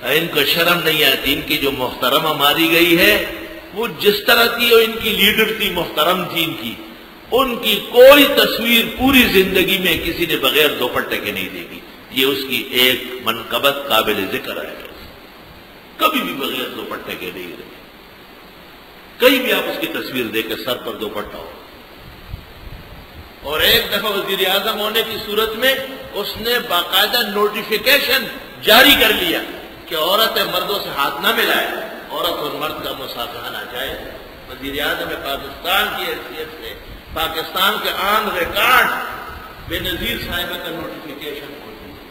ان کو شرم نہیں آتی. ان کی جو محترمہ ماری گئی ہے وہ جس طرح کی ان کی لیڈر تھی، محترم تھی ان کی کوئی تصویر پوری زندگی میں کسی نے بغیر دوپٹے کے نہیں دیکھی. یہ اس کی ایک منقبت قابل ذکر ہے. کبھی بھی بغیر دوپٹے کے نہیں رہے. کہیں بھی آپ اس کی تصویر دیکھیں سر پر دوپٹہ ہو. اور ایک دفعہ وزیر اعظم ہونے کی صورت میں اس نے باقاعدہ نوٹیفیکیشن جاری کر لیا کہ عورتیں مردوں سے ہاتھ نہ ملائے، عورت اور مرد کا مصافحہ نہ جائے. وزیر اعظم پاکستان کی حیثیت سے پاکستان کے آن ریکارڈ بے نظیر صاحبہ کا نوٹیفیکیشن موجود ہے.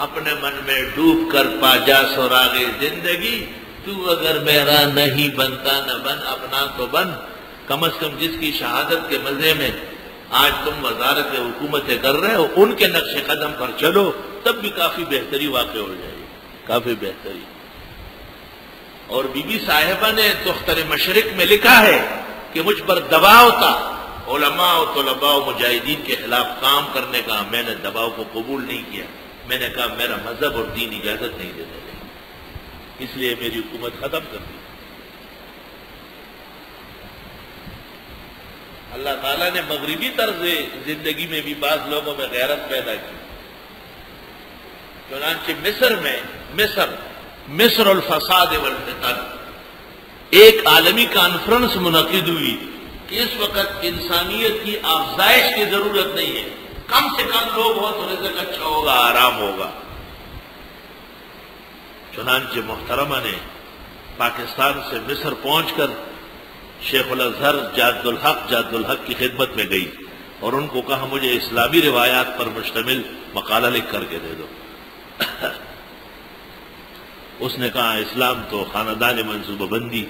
اپنے من میں ڈوب کر پا جا سراغ زندگی، تو اگر میرا نہیں بنتا نہ بن، اپنا تو بن. کم از کم جس کی شہادت کے مزے میں آج تم وزارت حکومتیں کر رہے ہو ان کے نقش قدم پر چلو، تب بھی کافی بہتری واقع ہو جائے گی، کافی بہتری. اور بی بی صاحبہ نے دختر مشرق میں لکھا ہے کہ مجھ پر دباؤ تھا علماء و طلباء و مجاہدین کے خلاف کام کرنے کا. میں نے دباؤ کو قبول نہیں کیا. میں نے کہا میرا مذہب اور دین اجازت نہیں دیتے، اس لیے میری حکومت ختم کر دی. اللہ تعالیٰ نے مغربی طرز زندگی میں بھی بعض لوگوں میں غیرت پیدا کی. چنانچہ مصر الفساد والفتن ایک عالمی کانفرنس منعقد ہوئی کہ اس وقت انسانیت کی افزائش کی ضرورت نہیں ہے، کم سے کم لوگ ہو تو رزق اچھا ہوگا، آرام ہوگا. چنانچہ محترمہ نے پاکستان سے مصر پہنچ کر شیخ الازہر جاد الحق کی خدمت میں گئی اور ان کو کہا مجھے اسلامی روایات پر مشتمل مقالہ لکھ کر کے دے دو. اس نے کہا اسلام تو خاندان منصوبہ بندی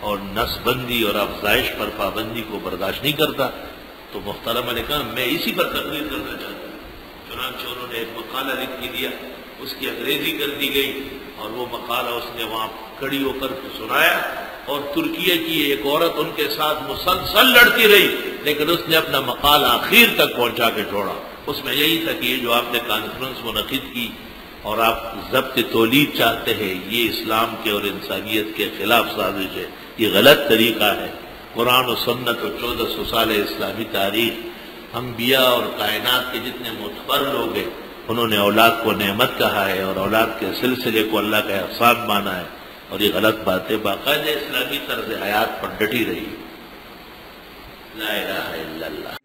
اور نسل بندی اور افزائش پر پابندی کو برداشت نہیں کرتا. تو محترمہ نے کہا میں اسی پر تقریر کرنا چاہتا ہوں. چنانچہ انہوں نے ایک مقالہ لکھ کے دیا، اس کی انگریزی کر دی گئی اور وہ مقالہ اس نے وہاں کھڑی ہو کر سنایا. اور ترکیہ کی ایک عورت ان کے ساتھ مسلسل لڑتی رہی، لیکن اس نے اپنا مقالہ آخر تک پہنچا کے چھوڑا. اس میں یہی تھا کہ یہ جو آپ نے کانفرنس منعقد کی اور آپ ضبط تولید چاہتے ہیں، یہ اسلام کے اور انسانیت کے خلاف سازش ہے، یہ غلط طریقہ ہے. قرآن و سنت اور 1400 سال اسلامی تاریخ، انبیاء اور کائنات کے جتنے معتبر لوگ ہیں انہوں نے اولاد کو نعمت کہا ہے اور اولاد کے سلسلے کو اللہ کا احسان مانا ہے، اور یہ غلط بات ہے. باقاعدہ اسلامی طرز حیات پر ڈٹی رہی. لا الہ الا اللہ.